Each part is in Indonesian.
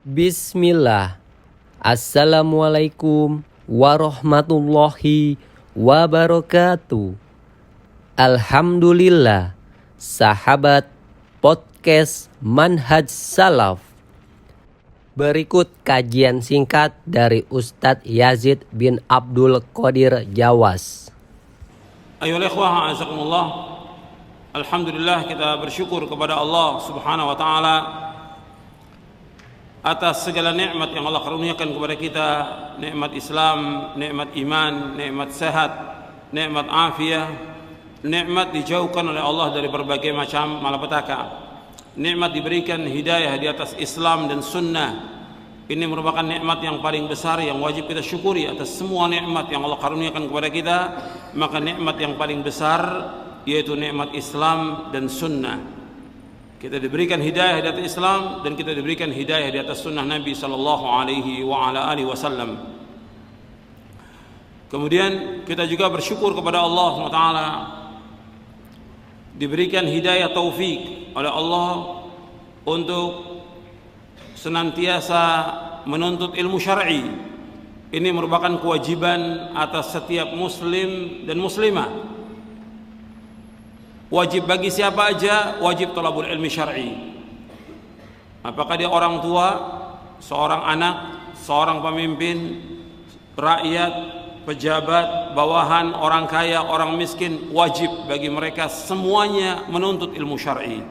Bismillah. Assalamualaikum warahmatullahi wabarakatuh. Alhamdulillah. Sahabat podcast Manhaj Salaf. Berikut kajian singkat dari Ustadz Yazid bin Abdul Qadir Jawas. Ayolah ikhwah, azakumullah. Alhamdulillah, kita bersyukur kepada Allah Subhanahu wa taala atas segala nikmat yang Allah karuniakan kepada kita, nikmat Islam, nikmat iman, nikmat sehat, nikmat afiah, nikmat dijauhkan oleh Allah dari berbagai macam malapetaka, nikmat diberikan hidayah di atas Islam dan sunnah. Ini merupakan nikmat yang paling besar yang wajib kita syukuri. Atas semua nikmat yang Allah karuniakan kepada kita, maka nikmat yang paling besar yaitu nikmat Islam dan sunnah. Kita diberikan hidayah di atas Islam dan kita diberikan hidayah di atas sunnah Nabi sallallahu alaihi wasallam. Kemudian kita juga bersyukur kepada Allah SWT, diberikan hidayah taufik oleh Allah untuk senantiasa menuntut ilmu syar'i. Ini merupakan kewajiban atas setiap muslim dan muslimah. Wajib bagi siapa aja, wajib talabul ilmi syar'i. Apakah dia orang tua, seorang anak, seorang pemimpin, rakyat, pejabat, bawahan, orang kaya, orang miskin, wajib bagi mereka semuanya menuntut ilmu syar'i.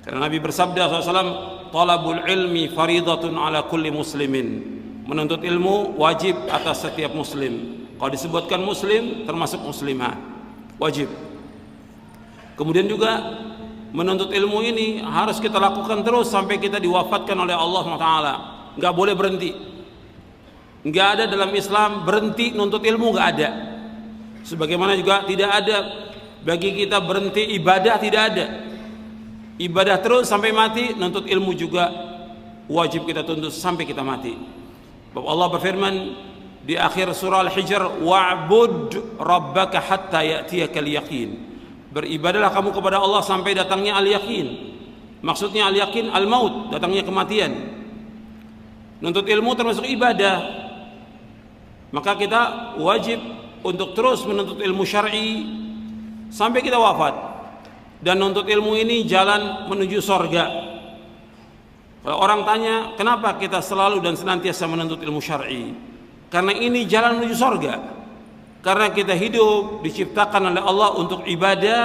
Karena Nabi bersabda SAW, talabul ilmi faridatun ala kulli muslimin. Menuntut ilmu wajib atas setiap muslim. Kalau disebutkan muslim, termasuk muslimah, wajib. Kemudian juga menuntut ilmu ini harus kita lakukan terus sampai kita diwafatkan oleh Allah SWT. Nggak boleh berhenti. Nggak ada dalam Islam berhenti nuntut ilmu, nggak ada. Sebagaimana juga tidak ada bagi kita berhenti ibadah, tidak ada. Ibadah terus sampai mati, nuntut ilmu juga wajib kita tuntut sampai kita mati. Sebab Allah berfirman di akhir surah Al-Hijr, wa'bud rabbaka hatta ya'tiyakal yaqin. Beribadahlah kamu kepada Allah sampai datangnya al-yakin. Maksudnya al-yakin al-maut, datangnya kematian. Nuntut ilmu termasuk ibadah. Maka kita wajib untuk terus menuntut ilmu syar'i sampai kita wafat. Dan nuntut ilmu ini jalan menuju sorga. Kalau orang tanya, kenapa kita selalu dan senantiasa menuntut ilmu syar'i? Karena ini jalan menuju sorga. Karena kita hidup diciptakan oleh Allah untuk ibadah,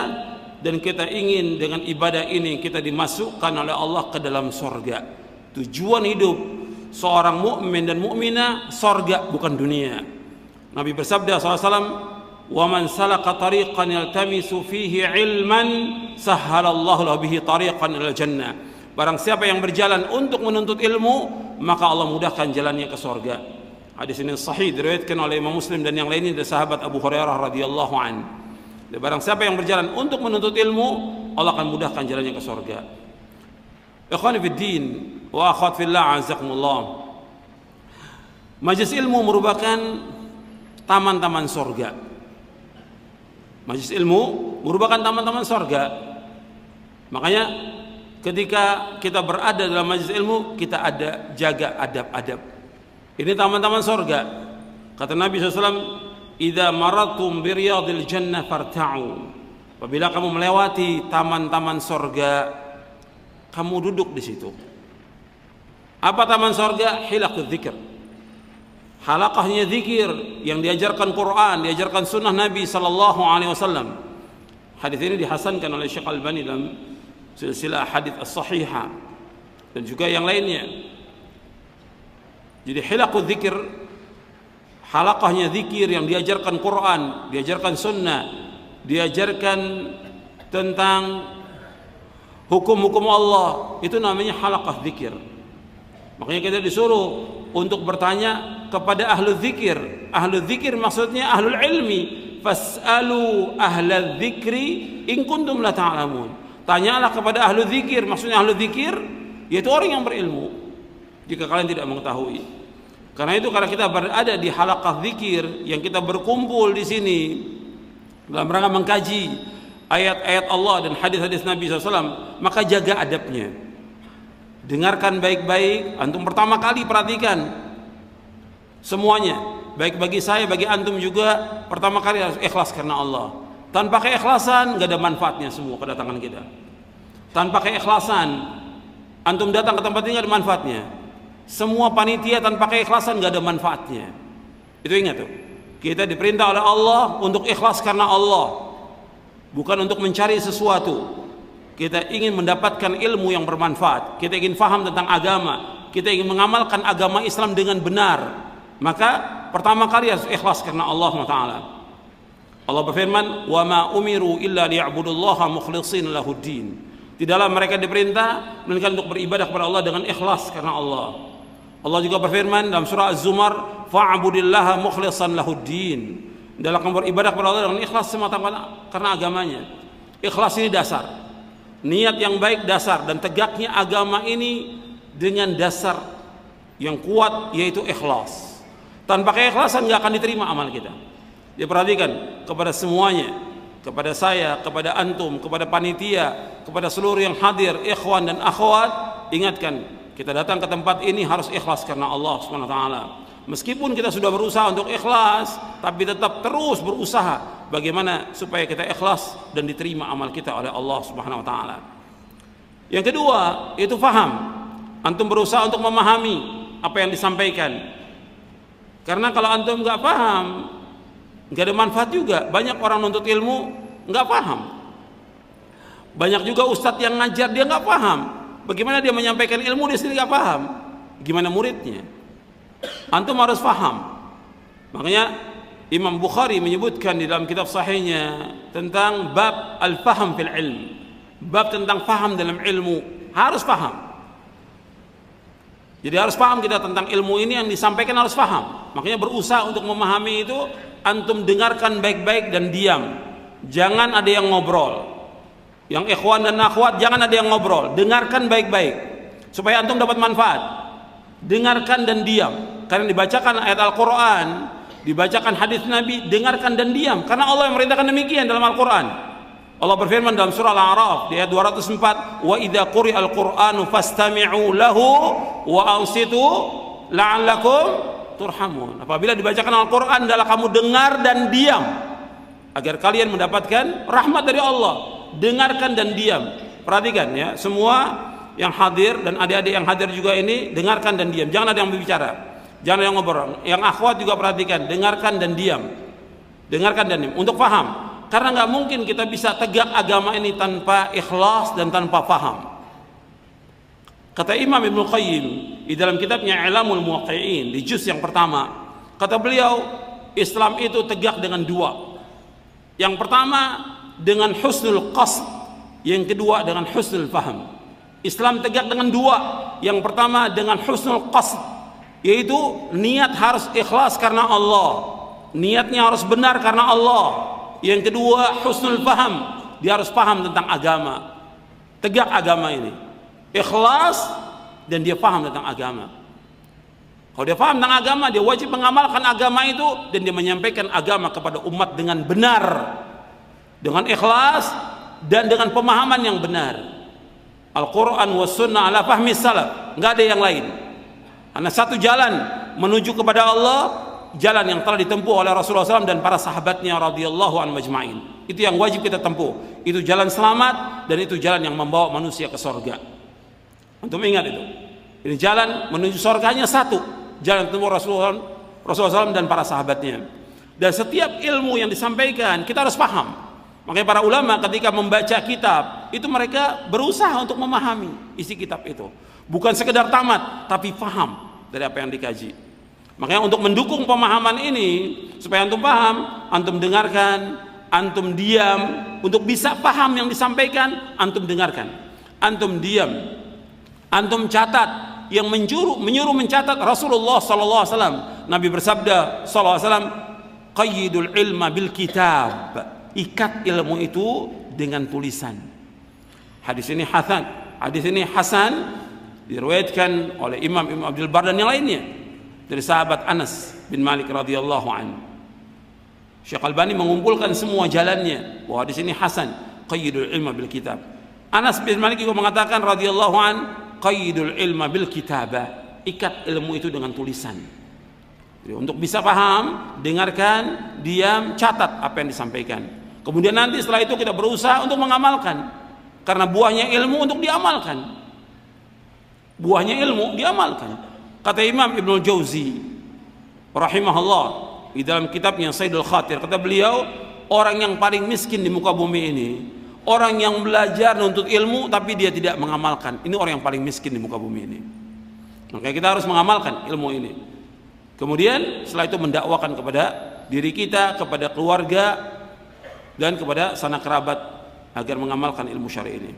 dan kita ingin dengan ibadah ini kita dimasukkan oleh Allah ke dalam sorga. Tujuan hidup seorang mukmin dan mukminah sorga, bukan dunia. Nabi bersabda SAW, wa man salaka tariqan yaltamisu fihi ilman sahhalallahu lahu bihi tariqan ilal jannah. Barang siapa yang berjalan untuk menuntut ilmu, maka Allah mudahkan jalannya ke sorga. Hadis ini sahih, diriwayatkan oleh Imam Muslim dan yang lainnya dari sahabat Abu Hurairah radhiyallahu an. Barang siapa yang berjalan untuk menuntut ilmu, Allah akan mudahkan jalannya ke surga. Ikhwani fid din wa akhwat fillah, azakumullah. Majelis ilmu merupakan taman-taman surga. Majelis ilmu merupakan taman-taman surga. Makanya ketika kita berada dalam majelis ilmu, kita ada jaga adab-adab. Ini taman-taman surga. Kata Nabi SAW, idza maratum bi riyadil jannah farta'u. Apabila kamu melewati taman-taman surga, kamu duduk di situ. Apa taman surga? Hilaqul dzikr. Halaqahnya zikir yang diajarkan Quran, diajarkan sunnah Nabi sallallahu alaihi wasallam. Hadis ini dihasankan oleh Syekh Albani dalam silsilah hadits as-sahihah dan juga yang lainnya. Jadi hilaqul dzikir, halaqahnya zikir yang diajarkan Quran, diajarkan sunnah, diajarkan tentang hukum-hukum Allah, itu namanya halaqah zikir. Makanya kita disuruh untuk bertanya kepada ahlu zikir. Ahlu zikir maksudnya ahlul ilmi. Fas'alu ahlal zikri in kuntum la ta'lamun. Tanyalah kepada ahlu zikir, maksudnya ahlu zikir yaitu orang yang berilmu, jika kalian tidak mengetahui. Karena itu, karena kita berada di halaqah zikir yang kita berkumpul di sini dalam rangka mengkaji ayat-ayat Allah dan hadis-hadis Nabi SAW, maka jaga adabnya. dengarkan baik-baik. Antum pertama kali perhatikan semuanya, baik bagi saya, bagi antum juga. Pertama kali harus ikhlas karena Allah. Tanpa keikhlasan nggak ada manfaatnya semua kedatangan kita. Tanpa keikhlasan antum datang ke tempat ini nggak ada manfaatnya. Semua panitia tanpa keikhlasan nggak ada manfaatnya. Itu ingat tuh. Kita diperintah oleh Allah untuk ikhlas karena Allah, bukan untuk mencari sesuatu. Kita ingin mendapatkan ilmu yang bermanfaat. Kita ingin faham tentang agama. Kita ingin mengamalkan agama Islam dengan benar. Maka pertama kali harus ikhlas karena Allah Taala. Allah berfirman, "Wa ma umiru illa liya'budullaha mukhlishina lahuddin." Tidaklah mereka diperintah melainkan untuk beribadah kepada Allah dengan ikhlas karena Allah. Allah juga berfirman dalam surah Az-Zumar, "Fa'budillaha mukhlishan lahuddin." Dalam kamu beribadah kepada Allah dengan ikhlas semata-mata karena agamanya. Ikhlas ini dasar. Niat yang baik dasar, dan tegaknya agama ini dengan dasar yang kuat, yaitu ikhlas. Tanpa keikhlasan nggak akan diterima amal kita. Dia perhatikan kepada semuanya, kepada saya, kepada antum, kepada panitia, kepada seluruh yang hadir, ikhwan dan akhwat, ingatkan, kita datang ke tempat ini harus ikhlas karena Allah Subhanahu wa taala. Meskipun kita sudah berusaha untuk ikhlas, tapi tetap terus berusaha bagaimana supaya kita ikhlas dan diterima amal kita oleh Allah Subhanahu wa taala. Yang kedua, itu faham. Antum berusaha untuk memahami apa yang disampaikan. Karena kalau antum nggak paham, nggak ada manfaat juga. Banyak orang nuntut ilmu nggak paham. Banyak juga ustadz yang ngajar dia nggak paham. Bagaimana dia menyampaikan ilmu dia sendiri nggak paham. Gimana muridnya? Antum harus paham. Makanya Imam Bukhari menyebutkan di dalam kitab sahihnya tentang bab al-faham fil ilm. Bab tentang faham dalam ilmu. Harus paham. Jadi harus paham kita tentang ilmu ini, yang disampaikan harus paham. Makanya berusaha untuk memahami itu. Antum dengarkan baik-baik dan diam. Jangan ada yang ngobrol. Yang ikhwan dan akhwat jangan ada yang ngobrol. Dengarkan baik-baik supaya antum dapat manfaat. Dengarkan dan diam. Karena dibacakan ayat Al-Quran, dibacakan hadis Nabi, dengarkan dan diam. Karena Allah yang merintahkan demikian dalam Al-Quran. Allah berfirman dalam surah Al-A'raf di ayat 204, "Wa idza quri'al Qur'anu fastami'u lahu wa ansitu la'allakum turhamun." Apabila dibacakan Al-Quran, adalah kamu dengar dan diam agar kalian mendapatkan rahmat dari Allah. Dengarkan dan diam. Perhatikan ya, semua yang hadir dan adik-adik yang hadir juga ini, dengarkan dan diam. Jangan ada yang berbicara, jangan ada yang ngobrol. Yang akhwat juga perhatikan, dengarkan dan diam. Dengarkan dan diam untuk paham. Karena nggak mungkin kita bisa tegak agama ini tanpa ikhlas dan tanpa paham. Kata Imam Ibnu Qayyim di dalam kitabnya I'lamul Muwaqqi'in di juz yang pertama, kata beliau, Islam itu tegak dengan dua. Yang pertama dengan husnul qasd, yang kedua dengan husnul faham. Islam tegak dengan dua. Yang pertama dengan husnul qasd, yaitu niat harus ikhlas karena Allah. Niatnya harus benar karena Allah. Yang kedua husnul faham, dia harus paham tentang agama. Tegak agama ini ikhlas dan dia paham tentang agama. Kalau dia paham tentang agama, dia wajib mengamalkan agama itu dan dia menyampaikan agama kepada umat dengan benar, dengan ikhlas dan dengan pemahaman yang benar. Al-Quran was sunnah ala fahmi salaf, nggak ada yang lain. Hanya satu jalan menuju kepada Allah, jalan yang telah ditempuh oleh Rasulullah SAW dan para sahabatnya radhiyallahu anhum ajma'in. Itu yang wajib kita tempuh. Itu jalan selamat dan itu jalan yang membawa manusia ke surga. Antum ingat itu. Ini jalan menuju surganya satu, jalan tempuh Rasulullah SAW dan para sahabatnya. Dan setiap ilmu yang disampaikan kita harus paham. Makanya para ulama ketika membaca kitab itu mereka berusaha untuk memahami isi kitab itu. Bukan sekedar tamat, tapi paham dari apa yang dikaji. Makanya untuk mendukung pemahaman ini, supaya antum paham, antum dengarkan, antum diam. Untuk bisa paham yang disampaikan, antum dengarkan, antum diam, antum catat. Yang menyuruh mencatat Rasulullah SAW. Nabi bersabda SAW, qayyidul ilma bil kitab, ikat ilmu itu dengan tulisan. Hadis ini hasan, diriwayatkan oleh Imam Abdul Bar dan yang lainnya dari sahabat Anas bin Malik radhiyallahu anhu. Syekh Albani mengumpulkan semua jalannya bahwa di sini hasan, qayyidul ilma bil kitab. Anas bin Malik juga mengatakan radhiyallahu anhu, qaidul ilma bil kitabah, ikat ilmu itu dengan tulisan. Jadi, untuk bisa paham, dengarkan, diam, catat apa yang disampaikan. Kemudian nanti setelah itu kita berusaha untuk mengamalkan, karena buahnya ilmu untuk diamalkan. Buahnya ilmu diamalkan. Kata Imam Ibnul Jauzi rahimahullah di dalam kitabnya Saidul Khatir, kata beliau, orang yang paling miskin di muka bumi ini orang yang belajar menuntut ilmu tapi dia tidak mengamalkan. Ini orang yang paling miskin di muka bumi ini. Makanya kita harus mengamalkan ilmu ini. Kemudian setelah itu mendakwakan kepada diri kita, kepada keluarga, dan kepada sanak kerabat agar mengamalkan ilmu syar'i ini.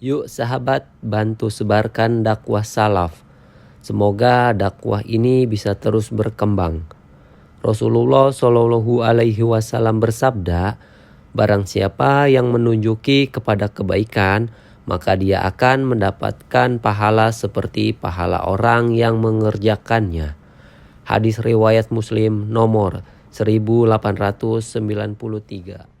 Yuk sahabat, bantu sebarkan dakwah salaf. Semoga dakwah ini bisa terus berkembang. Rasulullah Shallallahu Alaihi Wasallam bersabda, barang siapa yang menunjuki kepada kebaikan, maka dia akan mendapatkan pahala seperti pahala orang yang mengerjakannya. Hadis riwayat Muslim nomor 1893.